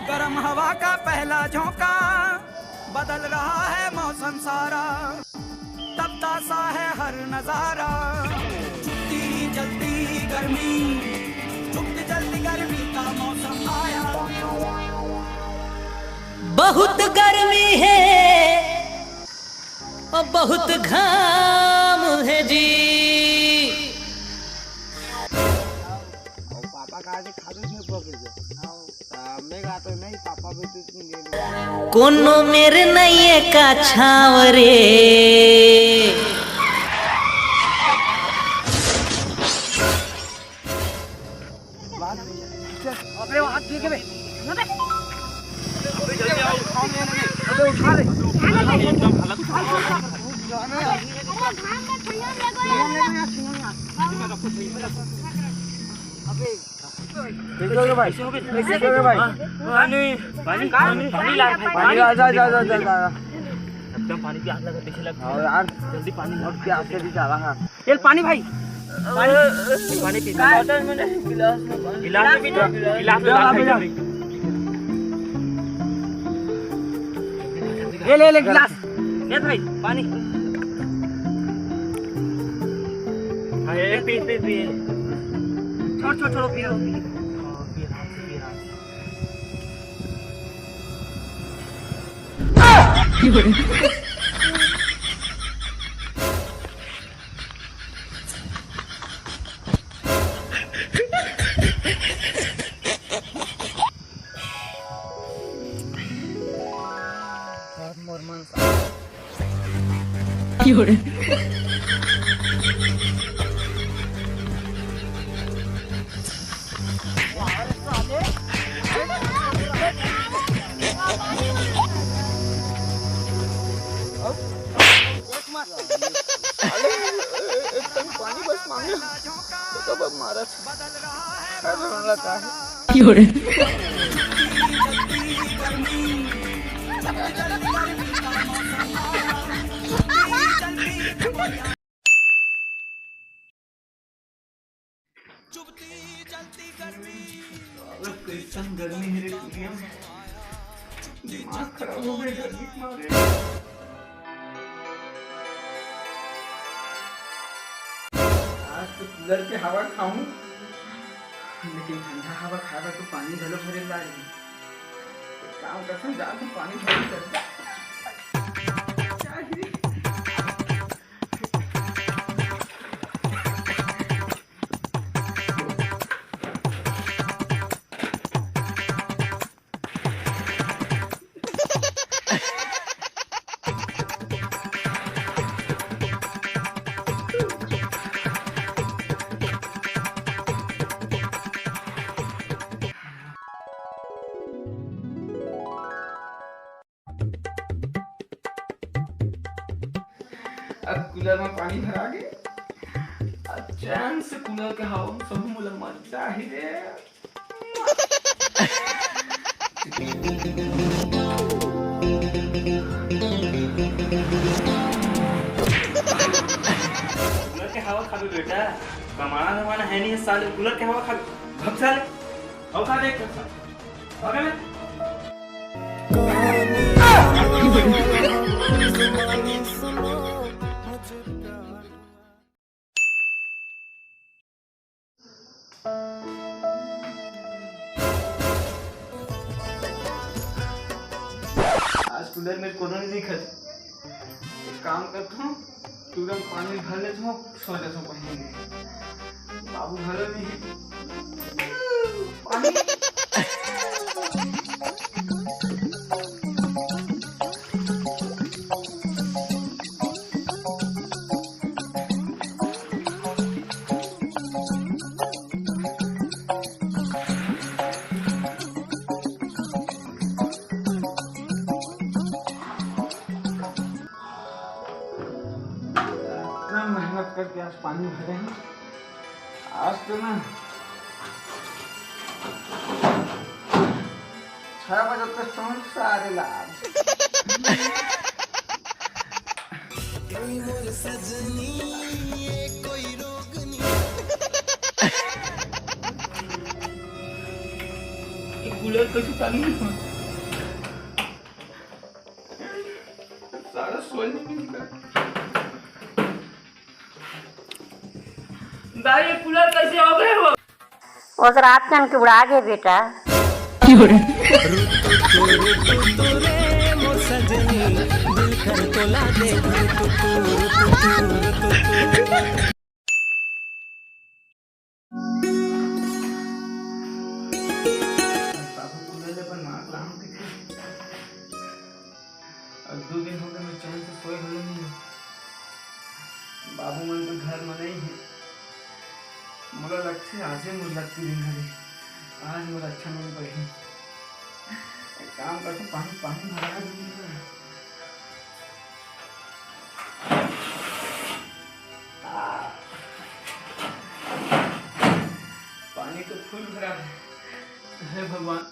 गर्म हवा का पहला झोंका, बदल रहा है मौसम सारा, तपता सा है हर नजारा। चुपती जलती गर्मी, चुपती जलती गर्मी का मौसम आया। बहुत गर्मी है और बहुत घाम है जी। पापा कहा से खादू में पके जो मैं गा तो नहीं पापा भी कोनो मेरे नैये का छाव रे। अबे वो हाथ ठीक है बे जल्दी आओ अबे उठा ले एकदम हालत देखोगे भाई देखोगे भाई पानी पानी पानी ला पानी जा एकदम पानी की आग लगा पीछे लग और यार जल्दी पानी और क्या से भी चला है ये पानी भाई पानी पी बॉटल में नहीं गिलास में गिलास ले गिलास ले भाई पानी हां ये पी छोड़ पी पानी बस मांगे तो कब मारा गर्मी है दिमाग खराब हो गया गर्मी मारे। आज तो कूलर की हवा खाऊं लेकिन ठंडा हवा खाएगा तो पानी घलो भरे लाएगी। काम करता जा तो पानी भरे कर अब कूलर में पानी भरा के चैन से कूलर के हवा में सब मुला मजा ही रे। कूलर के हवा खा बेटा कमाना धमाना है नहीं साले कूलर के हवा खा भग साले और खा देख अबे मैं आज कूलर में कोनो नहीं दिखत। एक काम करता हूँ तुरंत पानी भर लेता हूँ सो जाता हूँ पहले बाबू भर नहीं पानी मेहनत करके आज पानी भरे हैं। आज तो ना 6 बजे तक समझ सारे लाभ कूलर कैसे चालू है? सारा सोल नहीं निकला। दाई ये कूलर कैसे हो गए हो? उस रात में हमके उड़ा गए बेटा। अब 2 दिन हो गए मैं चैन से सोए हुए नहीं। बाबू मन तो घर में नहीं है। मोला लगते आज मुझे लगती दिन घरे आज मोला अच्छा नहीं पड़े। एक काम करते पानी पानी भरा दूंगा। पानी तो फुल भरा है। हे भगवान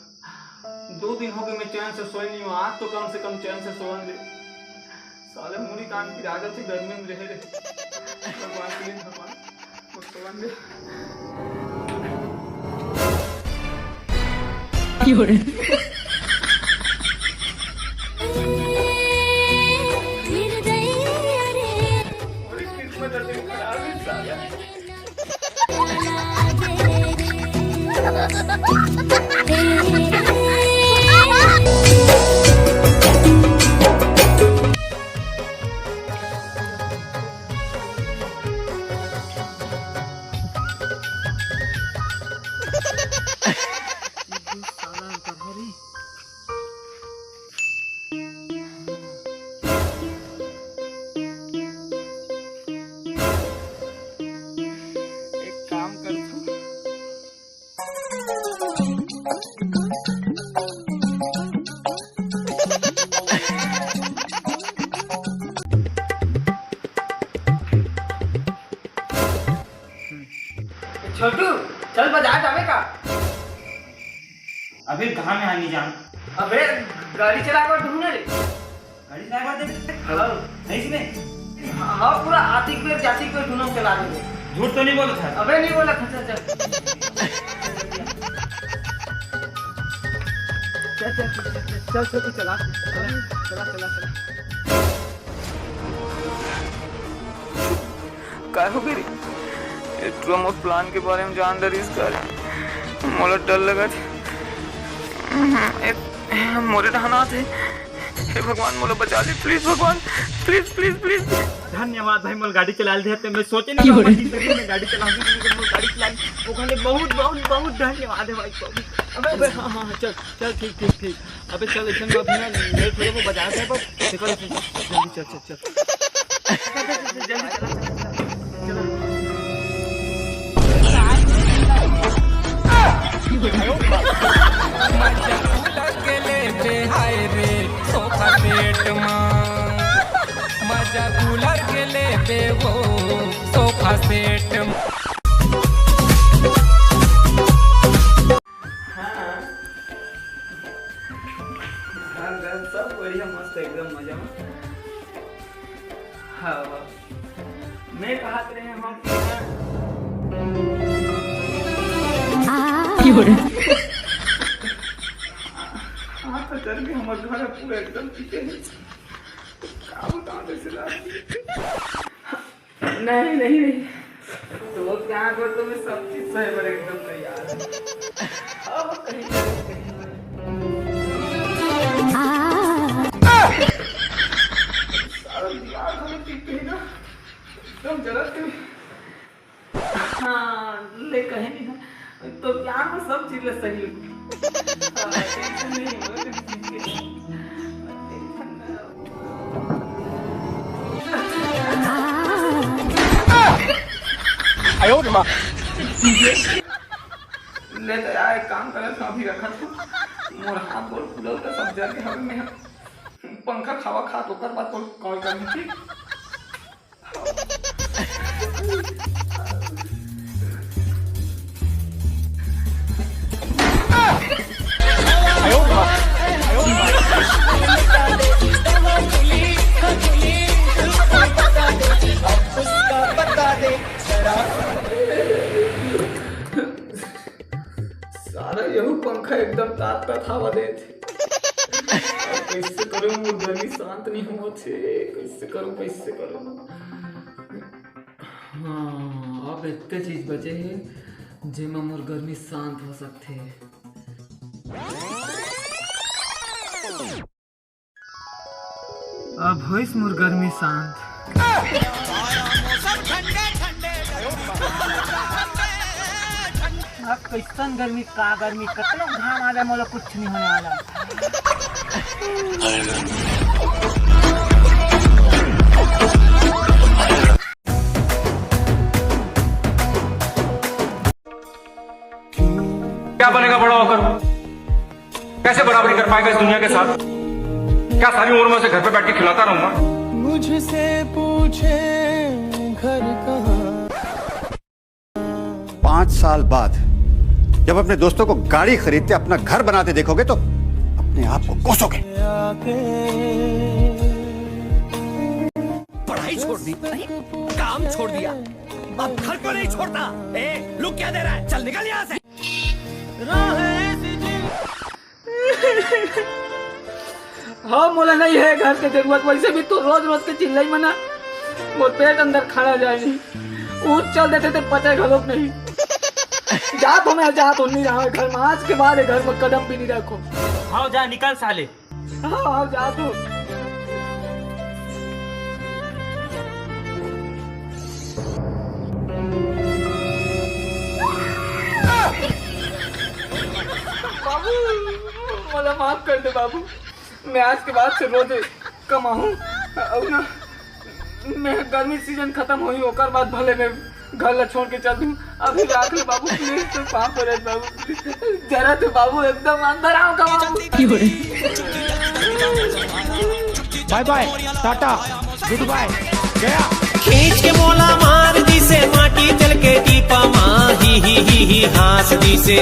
2 दिन हो गए मैं चैन से सोई नहीं हूँ। आज तो कम से कम चैन से सोन दे। साले मुड़ी कान की आदत से गर्मी में रह रहे। भगवान प्लीज भगवान सोन दे। बड़ी किस्मत है तेरी खराब है साला। छोटू चल बाजार जावे का। अबे कहाँ में आनी जान? अबे गाड़ी चला कर ढूंढने रे। गाड़ी चला कर दे। हाँ नहीं सुने? हाँ पूरा आती पे जाती पे ढूंढो चला दे। झूठ तो नहीं बोला था? अबे नहीं बोला था। चल चल चल चला चला चला चला। क्या हो गई? ट्रमोट प्लान के बारे में जान रही इसका मोला डर लगा था। मोरे रहना थे। हे भगवान मोला बचा ले प्लीज भगवान प्लीज प्लीज प्लीज। धन्यवाद भाई मोल गाड़ी चला दी। मैं सोचे नहीं मैं गाड़ी चलाऊंगी गाड़ी चला ओखाने बहुत बहुत बहुत धन्यवाद है भाई। अबे हाँ हाँ चल चल ठीक ठीक ठीक। अबे चल इधर में अभी ना मेरे थोड़े को बाजार है पर देखो जल्दी चल चल चल जल्दी चल। मजा कूलर के ले पे वो सोफा सेट। सब बढ़िया मस्त एकदम मजा में। हाँ मैं कहा रहे हैं हम हाँ तो चल के हमारे घर पूरा एकदम पीछे है। नहीं नहीं नहीं तो वो क्या कर तो मैं सब चीज सही पर एकदम तैयार है। अब कहीं सारा दीवार हमें पीछे ना एकदम जरूरत है। हाँ ले कहीं नहीं तो क्या में सब चीजें सही नहीं ले तो यार एक काम करे था अभी रखा था मोर हाथ बोल फुल तो सब जल के हमें में पंखा खावा खा तो कर बात कॉल करनी थी। सारा यही पंखा एकदम एकदम तात तात हवा दे थे। कैसे करूं गर्मी शांत नहीं हो थे, कैसे करूं। हाँ अब इतने चीज बचे हैं जेमा मोर गर्मी शांत हो सकते हैं। अब होइस मोर गर्मी शांत। कैसन गर्मी का गर्मी कितना घाम आ रहा है, मोला कुछ नहीं होने वाला। क्या बनेगा बड़ा होकर? कैसे बराबरी कर पाएगा इस दुनिया के साथ? क्या सारी उम्र में उसे घर पे बैठ के खिलाता रहूंगा? मुझसे पूछे घर कहाँ। 5 साल बाद जब अपने दोस्तों को गाड़ी खरीदते अपना घर बनाते देखोगे तो अपने आप को कोसोगे। पढ़ाई छोड़ दी, काम छोड़ दिया, अब घर को नहीं छोड़ता। लुक क्या दे रहा है, चल निकल यहाँ से। हाँ मोला नहीं है घर के जरूरत, वैसे भी तो रोज रोज के चिल्लाई मना मोर पेट अंदर खड़ा जाए नहीं। ऊँच चल देते थे पचे घलोक नहीं। जात हो मैं जात हो नहीं रहा घर में, आज के बाद घर में कदम भी नहीं रखो। हाँ जा निकल साले। हाँ जात हो। बाबू मोला माफ कर दे बाबू, मैं आज के बाद से रोज कमाऊं और ना मैं गर्मी सीजन खत्म हुई होकर बाद भले मैं घर ला छोड़ के चल दूं। अभी रात में बाबू प्लीज तो पाप करे बाबू, जरा तो बाबू एकदम अंदर आओ कमाऊं। Bye bye tata good bye गया। खींच के मोला मार दी से माटी चल के दीपा माँ ही हास दी से।